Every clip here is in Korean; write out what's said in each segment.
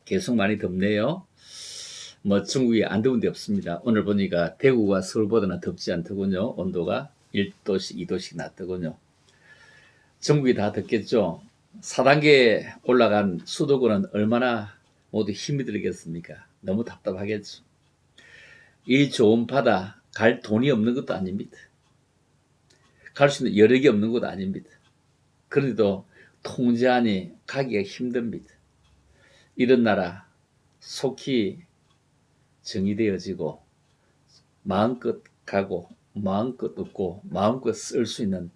계속 많이 덥네요. 뭐 중국이 안 더운 데 없습니다. 오늘 보니까 대구가 서울보다는 덥지 않더군요. 온도가 1도씩 2도씩 낮더군요. 전국이 다 덥겠죠. 4단계 올라간 수도권은 얼마나 모두 힘이 들겠습니까? 너무 답답하겠죠. 이 좋은 바다 갈 돈이 없는 것도 아닙니다. 갈 수 있는 여력이 없는 것도 아닙니다. 그래도 통제하니 가기가 힘듭니다. 이런 나라 속히 정의되어지고 마음껏 가고 마음껏 얻고 마음껏 쓸 수 있는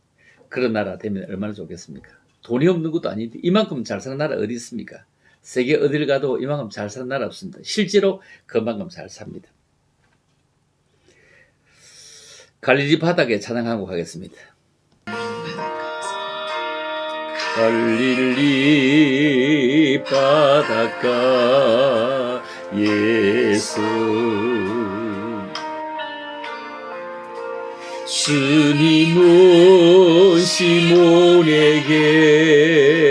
그런 나라 되면 얼마나 좋겠습니까? 돈이 없는 것도 아닌데 이만큼 잘 사는 나라 어디 있습니까? 세계 어딜 가도 이만큼 잘 사는 나라 없습니다. 실제로 그만큼 잘 삽니다. 갈릴리 바닥에 찬양하고 가겠습니다. 갈릴리 바닷가 예수 주님은 시몬에게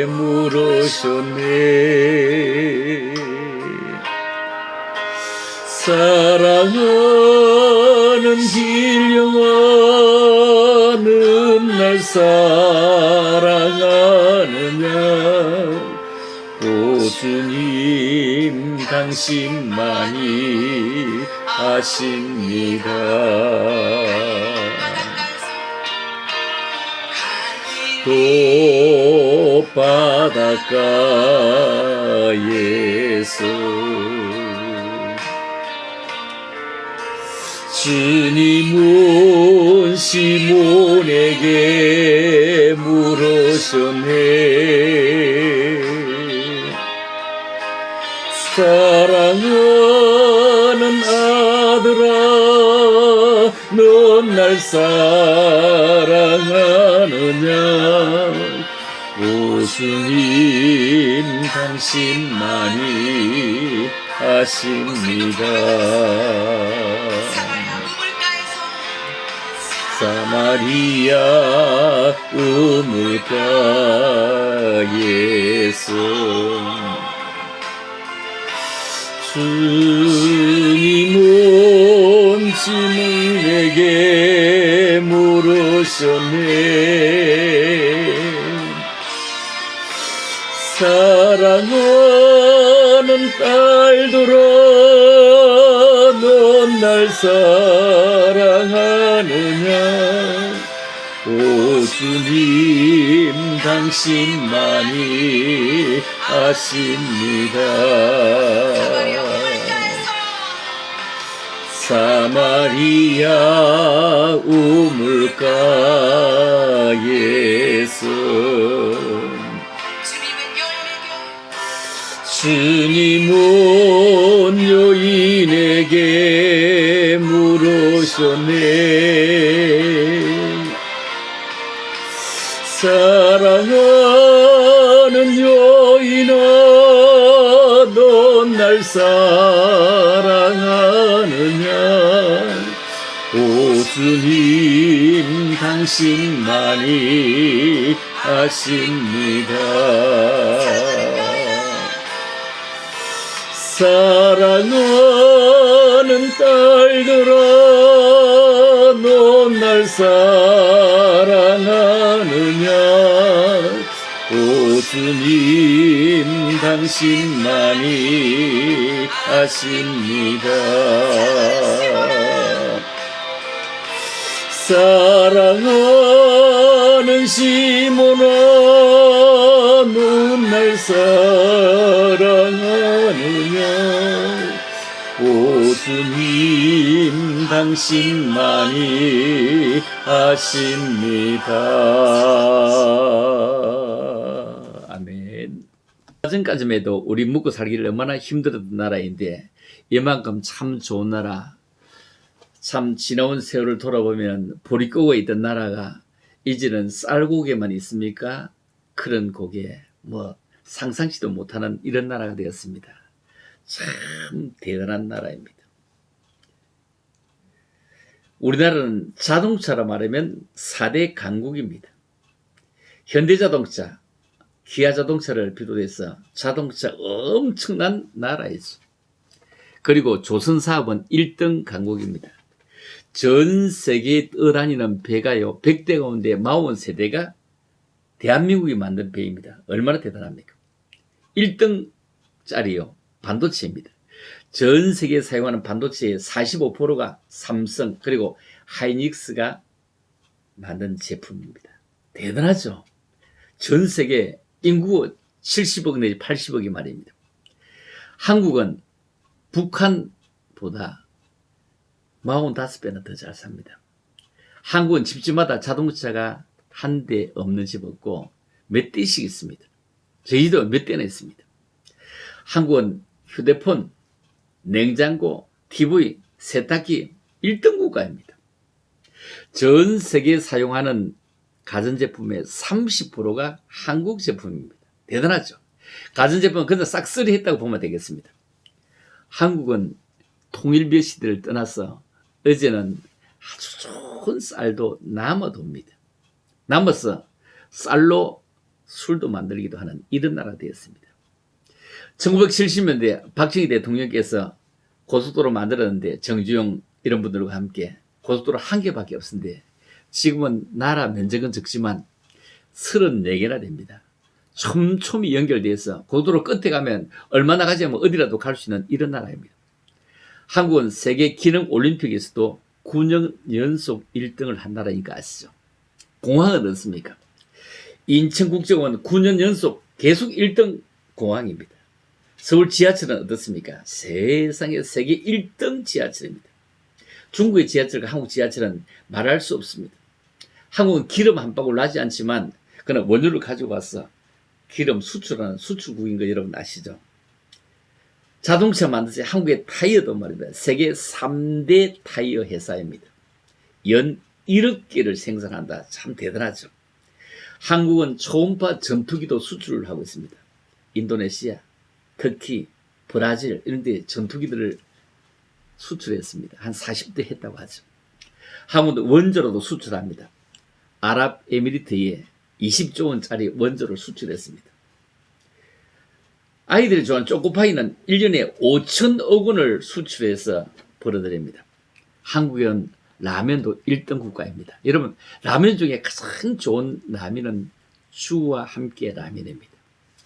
물으셨네 사랑하는 길 영원한 날 사랑하느냐 오 주님 당신만이 아십니다 또 바닷가 예수 주님은 시몬에게 물으셨네 사랑하는 아들아 넌 날 사랑하느냐 오 주님 당신만이 아십니다 사마리아 우물가 예수 주님은 시몬에게 물으셨네 사랑하는 딸들아 넌 날 사랑하느냐 오 주님 당신만이 아십니다 사마리아 우물가 예수 주님은 여인에게 물으셨네 사랑하는 여인아 넌 날 사랑하느냐 오 주님 당신만이 아십니다 사랑하는 딸들아 넌 날 사랑하느냐 오 주님 당신만이 아십니다 사랑하는 시몬아 넌 날 사랑하느냐 오 주님 당신만이 아십니다 아멘 사전까지만 해도 우리 묵고 살기를 얼마나 힘들었던 나라인데 이만큼 참 좋은 나라 참 지나온 세월을 돌아보면 보리 끄고 있던 나라가 이제는 쌀고개만 있습니까? 그런 고개 뭐 상상치도 못하는 이런 나라가 되었습니다. 참 대단한 나라입니다. 우리나라는 자동차로 말하면 4대 강국입니다. 현대자동차, 기아 자동차를 비롯해서 자동차 엄청난 나라이죠. 그리고 조선 사업은 1등 강국입니다. 전 세계에 떠다니는 배가요, 100대 가운데 43대가 대한민국이 만든 배입니다. 얼마나 대단합니까? 1등짜리요, 반도체입니다. 전 세계에 사용하는 반도체의 45%가 삼성 그리고 하이닉스가 만든 제품입니다. 대단하죠? 전 세계 인구 70억 내지 80억이 말입니다. 한국은 북한보다 45배나 더 잘 삽니다. 한국은 집집마다 자동차가 한 대 없는 집 없고 몇 대씩 있습니다. 저희도 몇 대나 있습니다. 한국은 휴대폰, 냉장고, TV, 세탁기 1등 국가입니다. 전 세계에 사용하는 가전제품의 30%가 한국 제품입니다. 대단하죠? 가전제품은 그냥 싹쓸이 했다고 보면 되겠습니다. 한국은 통일몇 시대를 떠나서 어제는 아주 좋은 쌀도 남아돕니다. 남아서 쌀로 술도 만들기도 하는 이런 나라 되었습니다. 1970년대 박정희 대통령께서 고속도로 만들었는데 정주영 이런 분들과 함께 고속도로 한 개밖에 없었는데 지금은 나라 면적은 적지만 34개나 됩니다. 촘촘히 연결돼서 고속도로 끝에 가면 얼마나 가자면 어디라도 갈 수 있는 이런 나라입니다. 한국은 세계 기능 올림픽에서도 9년 연속 1등을 한 나라니까 아시죠? 공항은 어떻습니까? 인천국제공항은 9년 연속 계속 1등 공항입니다. 서울 지하철은 어떻습니까? 세상에 세계 1등 지하철입니다. 중국의 지하철과 한국 지하철은 말할 수 없습니다. 한국은 기름 한 방울 나지 않지만 그는 원유를 가지고 와서 기름 수출하는 수출국인 거 여러분 아시죠? 자동차 만드는 한국의 타이어도 말입니다. 세계 3대 타이어 회사입니다. 연 1억 개를 생산한다. 참 대단하죠. 한국은 초음파 전투기도 수출을 하고 있습니다. 인도네시아, 터키, 브라질 이런 데 전투기들을 수출했습니다. 한 40대 했다고 하죠. 한국은 원조로도 수출합니다. 아랍에미리트에 20조 원짜리 원조를 수출했습니다. 아이들이 좋아하는 초코파이는 1년에 5천억 원을 수출해서 벌어들입니다. 한국은 라면도 1등 국가입니다. 여러분, 라면 중에 가장 좋은 라면은 주와 함께 라면입니다.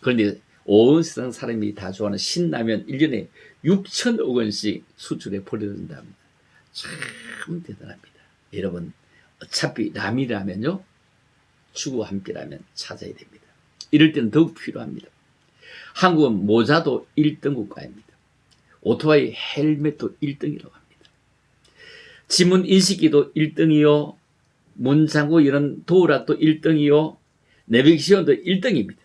그런데 온 세상 사람이 다 좋아하는 신라면 1년에 6천억 원씩 수출해 벌어들인답니다. 참 대단합니다. 여러분, 어차피 라면이라면요, 주와 함께 라면 찾아야 됩니다. 이럴 때는 더욱 필요합니다. 한국은 모자도 1등 국가입니다. 오토바이 헬멧도 1등이라고 합니다. 지문 인식기도 1등이요. 문장구 이런 도어락도 1등이요. 내비게이션도 1등입니다.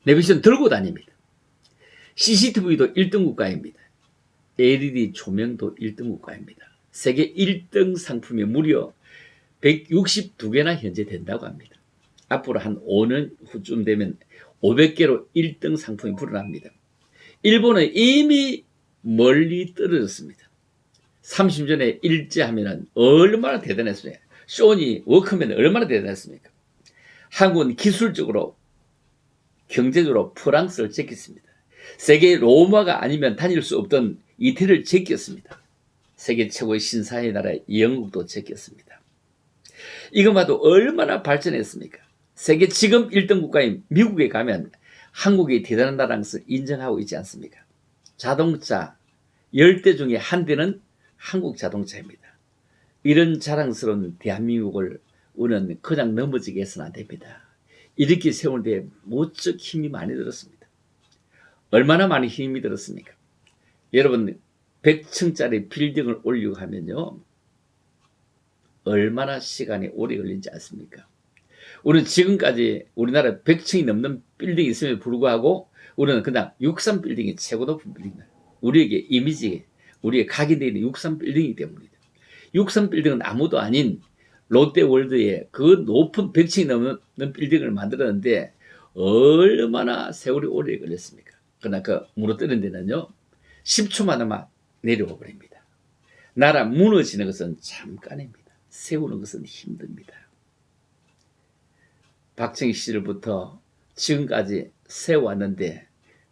내비게이션 들고 다닙니다. CCTV도 1등 국가입니다. LED 조명도 1등 국가입니다. 세계 1등 상품이 무려 162개나 현재 된다고 합니다. 앞으로 한 5년 후쯤 되면 500개로 1등 상품이 불어납니다. 일본은 이미 멀리 떨어졌습니다. 30년 전에 일제하면 얼마나 대단했습니까? 쇼니, 워크맨 얼마나 대단했습니까? 한국은 기술적으로, 경제적으로 프랑스를 제꼈습니다. 세계 로마가 아니면 다닐 수 없던 이태리를 제꼈습니다. 세계 최고의 신사의 나라 영국도 제꼈습니다. 이것마도 얼마나 발전했습니까? 세계 지금 1등 국가인 미국에 가면 한국이 대단한 나라라는 것을 인정하고 있지 않습니까? 자동차 10대 중에 한 대는 한국 자동차입니다. 이런 자랑스러운 대한민국을 우리는 그냥 넘어지게 해서는 안 됩니다. 이렇게 세우는데 무척 힘이 많이 들었습니다. 얼마나 많이 힘이 들었습니까? 여러분 100층짜리 빌딩을 올리고 하면요, 얼마나 시간이 오래 걸리지 않습니까? 우리는 지금까지 우리나라 100층이 넘는 빌딩이 있음에도 불구하고 우리는 그냥 63 빌딩이 최고 높은 빌딩이에요. 우리에게 이미지, 우리의 각인되어 있는 63 빌딩이기 때문입니다. 63 빌딩은 아무도 아닌 롯데월드에 그 높은 100층이 넘는 빌딩을 만들었는데 얼마나 세월이 오래 걸렸습니까? 그러나 그 무너뜨린 데는요, 10초만 아마 내려와 버립니다. 나라 무너지는 것은 잠깐입니다. 세우는 것은 힘듭니다. 박정희 시절부터 지금까지 세워왔는데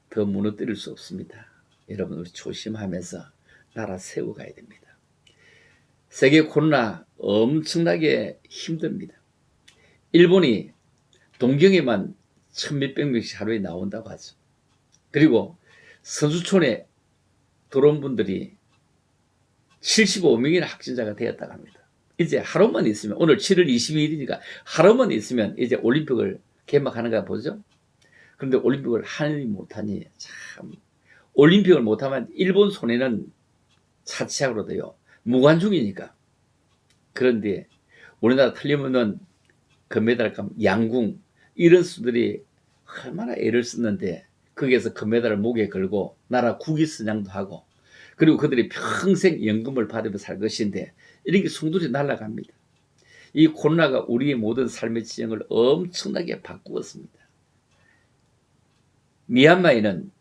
더 무너뜨릴 수 없습니다. 여러분 우리 조심하면서 나라 세워가야 됩니다. 세계 코로나 엄청나게 힘듭니다. 일본이 동경에만 1,000몇백 명씩 하루에 나온다고 하죠. 그리고 선수촌에 들어온 분들이 75명이나 확진자가 되었다고 합니다. 이제 하루만 있으면, 오늘 7월 22일이니까 하루만 있으면 이제 올림픽을 개막하는가 보죠. 그런데 올림픽을 하니 못하니 참, 올림픽을 못하면 일본 손해는 차치하고도요 무관중이니까. 그런데 우리나라 틀리면은 금메달감, 양궁 이런 수들이 얼마나 애를 쓰는데 거기에서 금메달을 목에 걸고 나라 국위선양도 하고, 그리고 그들이 평생 연금을 받으며 살 것인데 이런 게 송두리 날아갑니다. 이 코로나가 우리의 모든 삶의 지형을 엄청나게 바꾸었습니다. 미얀마에는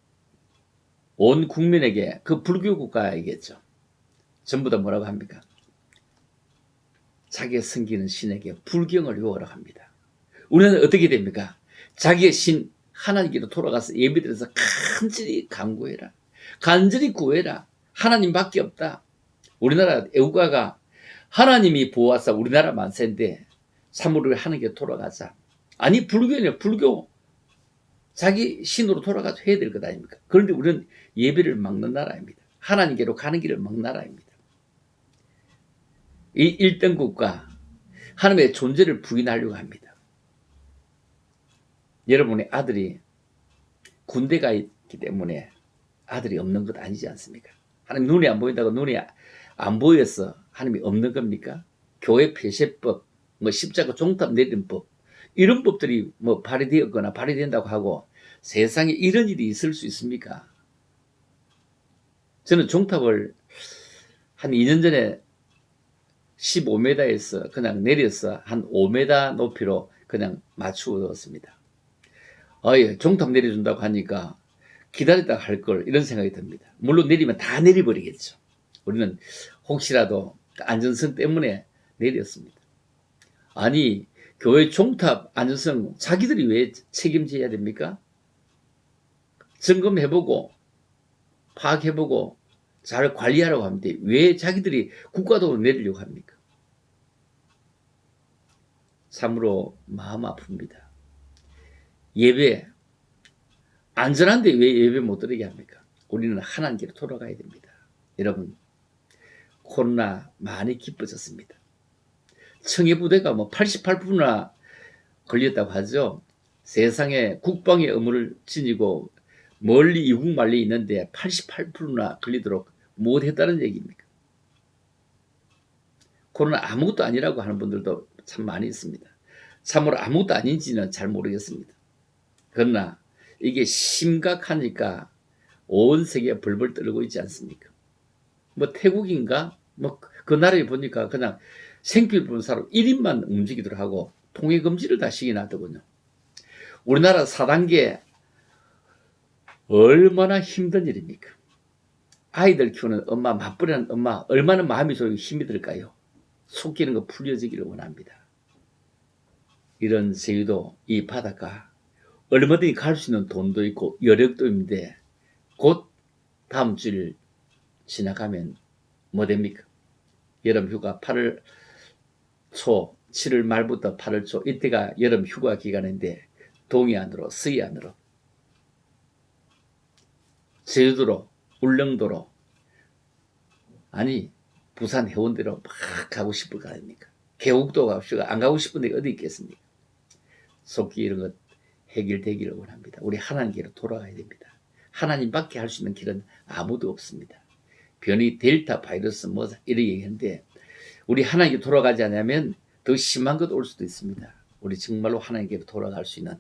온 국민에게, 그 불교 국가이겠죠, 전부 다 뭐라고 합니까? 자기의 섬기는 신에게 불경을 요하라고 합니다. 우리는 어떻게 됩니까? 자기의 신 하나님께로 돌아가서 예배드려서 간절히 간구해라, 간절히 구해라. 하나님밖에 없다. 우리나라 애국가가 하나님이 보호하사 우리나라 만세인데 참으로 하나님께 돌아가자. 아니 불교는 불교 자기 신으로 돌아가서 해야 될 것 아닙니까? 그런데 우리는 예배를 막는 나라입니다. 하나님께로 가는 길을 막는 나라입니다. 이 1등 국가 하나님의 존재를 부인하려고 합니다. 여러분의 아들이 군대가 있기 때문에 아들이 없는 것 아니지 않습니까? 하나님 눈이 안 보인다고 눈이 안 보여서 하나님이 없는 겁니까? 교회 폐쇄법, 뭐 십자가 종탑 내린 법, 이런 법들이 뭐 발의되었거나 발의된다고 하고 세상에 이런 일이 있을 수 있습니까? 저는 종탑을 한 2년 전에 15m에서 그냥 내려서 한 5m 높이로 그냥 맞추어 두었습니다. 종탑 내려준다고 하니까 기다렸다 할 걸, 이런 생각이 듭니다. 물론 내리면 다 내려버리겠죠. 우리는 혹시라도 안전성 때문에 내렸습니다. 아니 교회 종탑 안전성 자기들이 왜 책임져야 됩니까? 점검해보고 파악해보고 잘 관리하라고 하는데 왜 자기들이 국가도로 내리려고 합니까? 참으로 마음 아픕니다. 예배 안전한데 왜 예배 못 드리게 합니까? 우리는 하나님께로 돌아가야 됩니다. 여러분 코로나 많이 기뻐졌습니다. 청해부대가 뭐 88%나 걸렸다고 하죠. 세상에 국방의 의무를 지니고 멀리 이국만리 있는데 88%나 걸리도록 못했다는 얘기입니까? 코로나 아무것도 아니라고 하는 분들도 참 많이 있습니다. 참으로 아무것도 아닌지는 잘 모르겠습니다. 그러나 이게 심각하니까 온 세계가 벌벌 떨고 있지 않습니까? 뭐 태국인가? 뭐 그 나라에 보니까 그냥 생필 부는 사람 1인만 움직이도록 하고 통행금지를 다 시켜놨더군요. 우리나라 4단계 얼마나 힘든 일입니까? 아이들 키우는 엄마, 맞벌이하는 엄마 얼마나 마음이 좋고 힘이 들까요? 속기는 거 풀려지기를 원합니다. 이런 제주도 이 바닷가 얼마든지 갈 수 있는 돈도 있고 여력도 있는데 곧 다음 주일 지나가면 뭐 됩니까? 여름 휴가 8월 초, 7월 말부터 8월 초, 이때가 여름 휴가 기간인데 동해안으로, 서해안으로, 제주도로, 울릉도로, 아니 부산 해운대로 막 가고 싶을 거 아닙니까? 계곡도 가고 싶고 안 가고 싶은 데가 어디 있겠습니까? 속기 이런 것 해결되기를 원합니다. 우리 하나님께로 돌아가야 됩니다. 하나님밖에 할 수 있는 길은 아무도 없습니다. 변이 델타 바이러스 뭐 이렇게 얘기하는데 우리 하나님께 돌아가지 않으면 더 심한 것 올 수도 있습니다. 우리 정말로 하나님께로 돌아갈 수 있는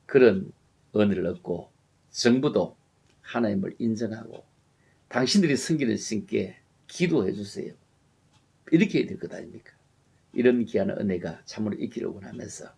그런 은혜를 얻고 정부도 하나님을 인정하고 당신들이 섬기는 신께 기도해 주세요. 이렇게 해야 될 것 아닙니까? 이런 귀한 은혜가 참으로 있기를 원하면서